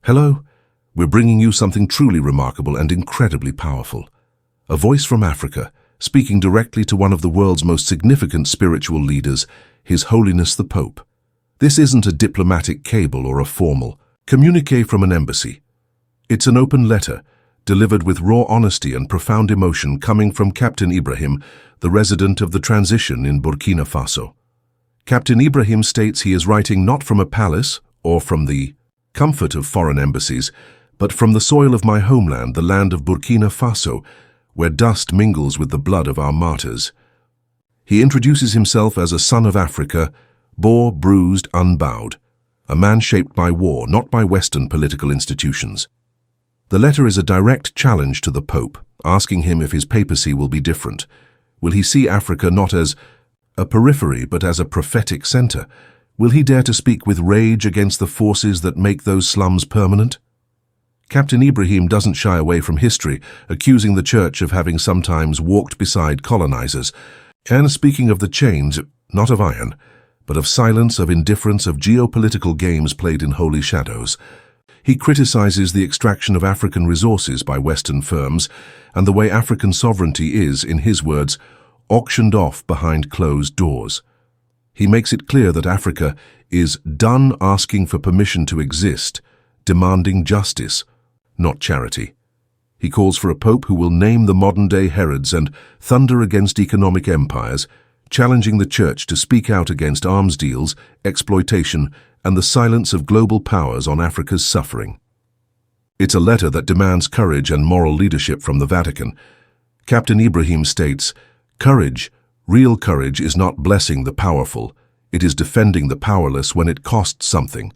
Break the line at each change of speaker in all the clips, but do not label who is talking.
Hello, we're bringing you something truly remarkable and incredibly powerful. A voice from Africa, speaking directly to one of the world's most significant spiritual leaders, His Holiness the Pope. This isn't a diplomatic cable or a formal communiqué from an embassy. It's an open letter, delivered with raw honesty and profound emotion coming from Captain Ibrahim, the resident of the transition in Burkina Faso. Captain Ibrahim states he is writing not from a palace or from the comfort of foreign embassies, but from the soil of my homeland, the land of Burkina Faso, where dust mingles with the blood of our martyrs. He introduces himself as a son of Africa, bore, bruised, unbowed, a man shaped by war, not by Western political institutions. The letter is a direct challenge to the Pope, asking him if his papacy will be different. Will he see Africa not as a periphery, but as a prophetic center? Will he dare to speak with rage against the forces that make those slums permanent? Captain Ibrahim doesn't shy away from history, accusing the Church of having sometimes walked beside colonizers, and speaking of the chains, not of iron, but of silence, of indifference, of geopolitical games played in holy shadows. He criticizes the extraction of African resources by Western firms and the way African sovereignty is, in his words, auctioned off behind closed doors. He makes it clear that Africa is done asking for permission to exist, demanding justice, not charity. He calls for a pope who will name the modern-day Herods and thunder against economic empires, challenging the Church to speak out against arms deals, exploitation, and the silence of global powers on Africa's suffering. It's a letter that demands courage and moral leadership from the Vatican. Captain Ibrahim states, "Courage, real courage, is not blessing the powerful. It is defending the powerless when it costs something."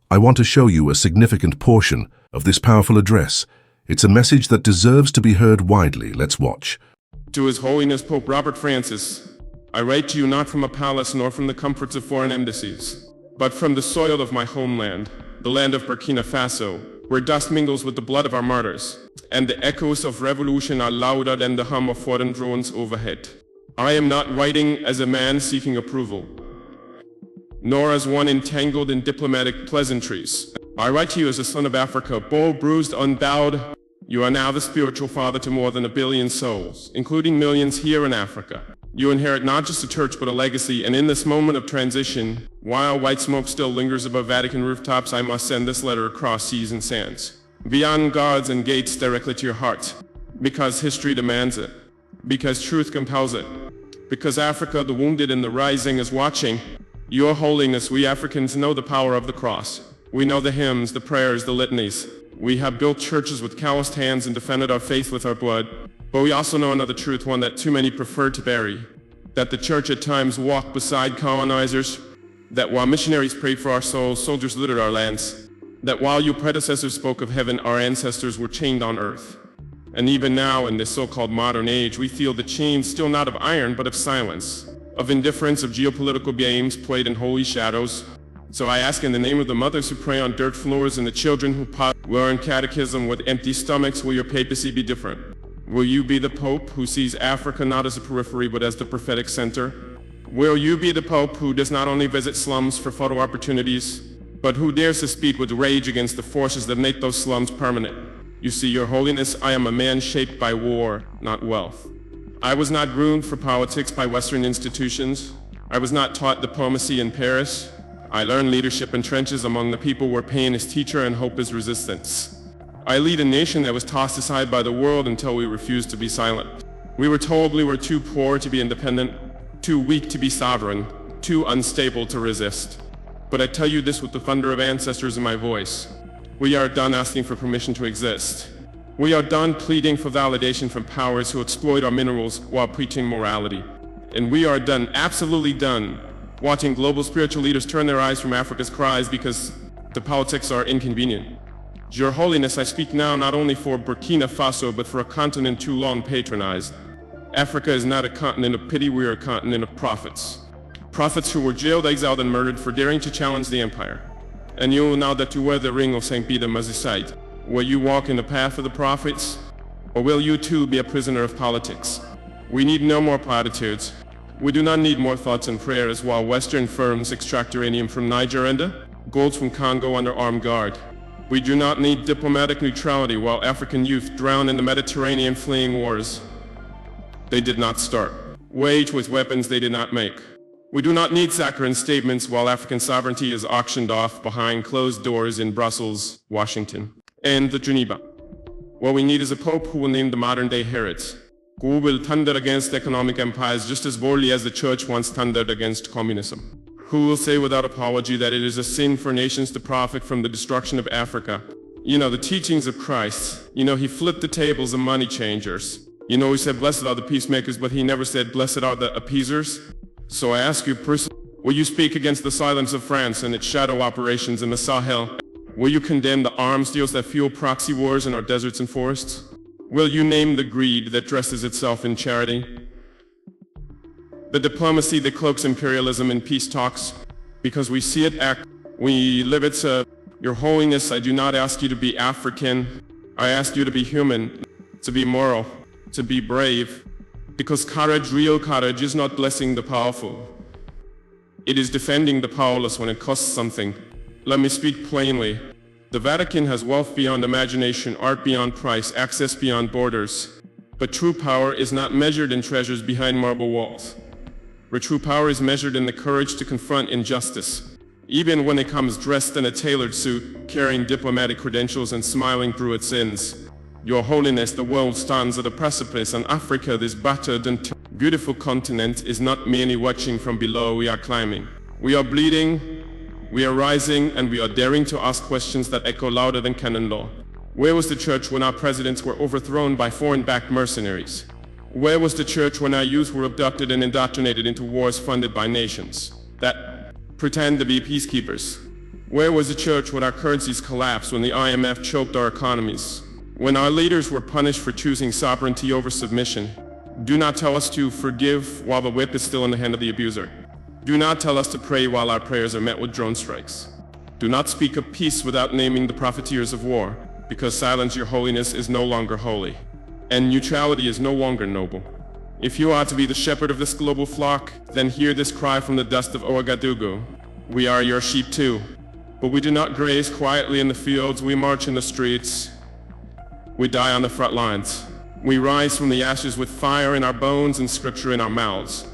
I want to show you a significant portion of this powerful address. It's a message that deserves to be heard widely. Let's watch.
To His Holiness Pope Francis, I write to you not from a palace nor from the comforts of foreign embassies, but from the soil of my homeland, the land of Burkina Faso, where dust mingles with the blood of our martyrs, and the echoes of revolution are louder than the hum of foreign drones overhead. I am not writing as a man seeking approval, nor as one entangled in diplomatic pleasantries. I write to you as a son of Africa, bold, bruised, unbowed. You are now the spiritual father to more than 1 billion souls, including millions here in Africa. You inherit not just a church, but a legacy, and in this moment of transition, while white smoke still lingers above Vatican rooftops, I must send this letter across seas and sands, beyond guards and gates, directly to your heart, because history demands it, because truth compels it, because Africa, the wounded and the rising, is watching. Your Holiness, we Africans know the power of the cross. We know the hymns, the prayers, the litanies. We have built churches with calloused hands and defended our faith with our blood. But we also know another truth, one that too many prefer to bury, that the Church at times walked beside colonizers, that while missionaries prayed for our souls, soldiers looted our lands, that while your predecessors spoke of heaven, our ancestors were chained on earth. And even now, in this so-called modern age, we feel the chains still not of iron, but of silence, of indifference, of geopolitical games played in holy shadows. So I ask in the name of the mothers who pray on dirt floors and the children who learn catechism with empty stomachs, will your papacy be different? Will you be the Pope who sees Africa not as a periphery, but as the prophetic center? Will you be the Pope who does not only visit slums for photo opportunities, but who dares to speak with rage against the forces that make those slums permanent? You see, Your Holiness, I am a man shaped by war, not wealth. I was not groomed for politics by Western institutions. I was not taught diplomacy in Paris. I learned leadership in trenches among the people where pain is teacher and hope is resistance. I lead a nation that was tossed aside by the world until we refused to be silent. We were told we were too poor to be independent, too weak to be sovereign, too unstable to resist. But I tell you this with the thunder of ancestors in my voice. We are done asking for permission to exist. We are done pleading for validation from powers who exploit our minerals while preaching morality. And we are done, absolutely done, watching global spiritual leaders turn their eyes from Africa's cries because the politics are inconvenient. Your Holiness, I speak now not only for Burkina Faso, but for a continent too long patronized. Africa is not a continent of pity, we are a continent of prophets. Prophets who were jailed, exiled, and murdered for daring to challenge the empire. And you, now that you wear the ring of St. Peter, must decide, will you walk in the path of the prophets, or will you too be a prisoner of politics? We need no more platitudes. We do not need more thoughts and prayers while Western firms extract uranium from Niger and gold from Congo under armed guard. We do not need diplomatic neutrality while African youth drown in the Mediterranean fleeing wars they did not start, waged with weapons they did not make. We do not need saccharine statements while African sovereignty is auctioned off behind closed doors in Brussels, Washington, and Geneva. What we need is a pope who will name the modern-day Herods, who will thunder against economic empires just as boldly as the church once thundered against communism, who will say without apology that it is a sin for nations to profit from the destruction of Africa. You know, the teachings of Christ, he flipped the tables of money changers. He said, blessed are the peacemakers, but he never said, blessed are the appeasers. So I ask you personally, will you speak against the silence of France and its shadow operations in the Sahel? Will you condemn the arms deals that fuel proxy wars in our deserts and forests? Will you name the greed that dresses itself in charity? The diplomacy that cloaks imperialism in peace talks? Because we see it act, we live it. Your Holiness, I do not ask you to be African. I ask you to be human, to be moral, to be brave. Because courage, real courage, is not blessing the powerful. It is defending the powerless when it costs something. Let me speak plainly. The Vatican has wealth beyond imagination, art beyond price, access beyond borders. But true power is not measured in treasures behind marble walls. Where true power is measured in the courage to confront injustice, even when it comes dressed in a tailored suit, carrying diplomatic credentials and smiling through its sins. Your Holiness, the world stands at a precipice, and Africa, this battered and beautiful continent, is not merely watching from below. We are climbing. We are bleeding, we are rising, and we are daring to ask questions that echo louder than canon law. Where was the church when our presidents were overthrown by foreign-backed mercenaries? Where was the church when our youth were abducted and indoctrinated into wars funded by nations that pretend to be peacekeepers? Where was the church when our currencies collapsed, when the IMF choked our economies? When our leaders were punished for choosing sovereignty over submission? Do not tell us to forgive while the whip is still in the hand of the abuser. Do not tell us to pray while our prayers are met with drone strikes. Do not speak of peace without naming the profiteers of war, because silence, Your Holiness, is no longer holy, and neutrality is no longer noble. If you are to be the shepherd of this global flock, then hear this cry from the dust of Ouagadougou. We are your sheep too, but we do not graze quietly in the fields, we march in the streets. We die on the front lines. We rise from the ashes with fire in our bones and scripture in our mouths.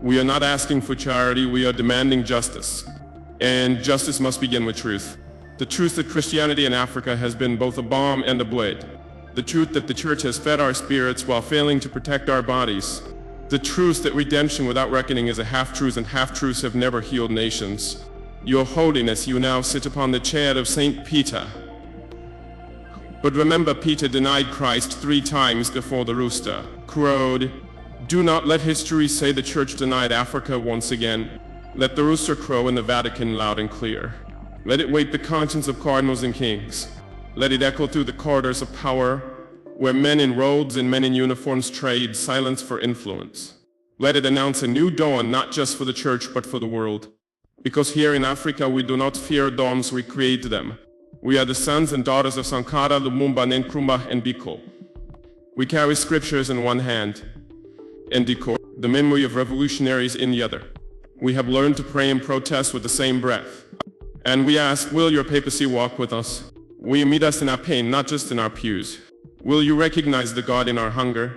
We are not asking for charity, we are demanding justice. And justice must begin with truth. The truth that Christianity in Africa has been both a balm and a blade. The truth that the church has fed our spirits while failing to protect our bodies. The truth that redemption without reckoning is a half-truth, and half-truths have never healed nations. Your Holiness, you now sit upon the chair of Saint Peter. But remember, Peter denied Christ 3 times before the rooster crowed. Do not let history say the church denied Africa once again. Let the rooster crow in the Vatican loud and clear. Let it wake the conscience of cardinals and kings. Let it echo through the corridors of power, where men in robes and men in uniforms trade silence for influence. Let it announce a new dawn, not just for the church, but for the world. Because here in Africa, we do not fear dawns, we create them. We are the sons and daughters of Sankara, Lumumba, Nkrumah, and Biko. We carry scriptures in one hand, and the memory of revolutionaries in the other. We have learned to pray and protest with the same breath. And we ask, will your papacy walk with us? Will you meet us in our pain, not just in our pews? Will you recognize the God in our hunger,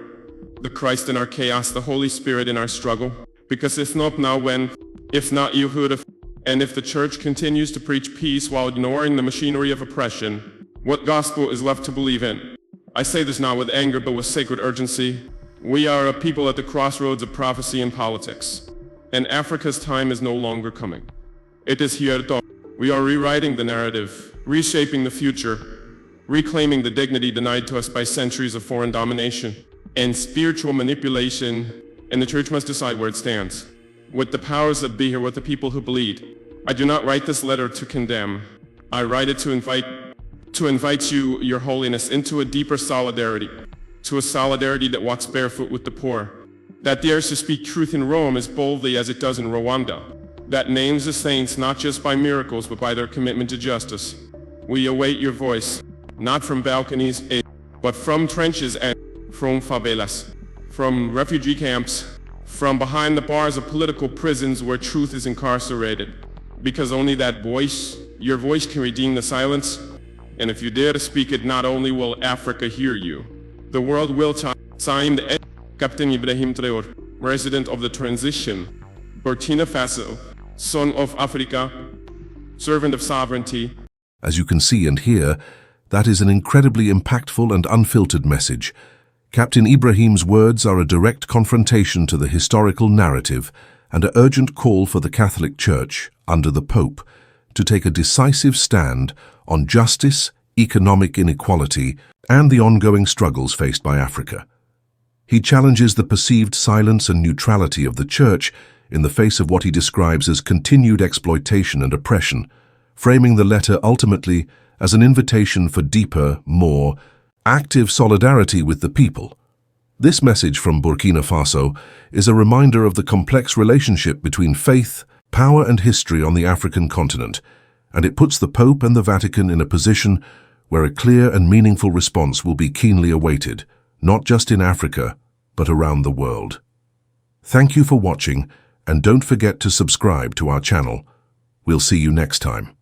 the Christ in our chaos, the Holy Spirit in our struggle? Because if not now, when? If not you, who would? And if the church continues to preach peace while ignoring the machinery of oppression, what gospel is left to believe in? I say this not with anger, but with sacred urgency. We are a people at the crossroads of prophecy and politics. And Africa's time is no longer coming. It is here. We are rewriting the narrative, reshaping the future, reclaiming the dignity denied to us by centuries of foreign domination and spiritual manipulation, and the church must decide where it stands. With the powers that be here, with the people who bleed. I do not write this letter to condemn. I write it to invite you, Your Holiness, into a deeper solidarity, to a solidarity that walks barefoot with the poor, that dares to speak truth in Rome as boldly as it does in Rwanda, that names the saints not just by miracles but by their commitment to justice. We await your voice, not from balconies, but from trenches and from favelas, from refugee camps, from behind the bars of political prisons where truth is incarcerated. Because only that voice, your voice, can redeem the silence and if you dare to speak it, not only will Africa hear you, the world will. Signed, Captain Ibrahim Traore, resident of the transition, Burkina Faso, son of Africa, servant of sovereignty.
As you can see and hear, that is an incredibly impactful and unfiltered message. Captain Ibrahim's words are a direct confrontation to the historical narrative and an urgent call for the Catholic Church, under the Pope, to take a decisive stand on justice, economic inequality, and the ongoing struggles faced by Africa. He challenges the perceived silence and neutrality of the Church in the face of what he describes as continued exploitation and oppression, framing the letter ultimately as an invitation for deeper, more active solidarity with the people. This message from Burkina Faso is a reminder of the complex relationship between faith, power and history on the African continent, and it puts the Pope and the Vatican in a position where a clear and meaningful response will be keenly awaited, not just in Africa, but around the world. Thank you for watching, and don't forget to subscribe to our channel. We'll see you next time.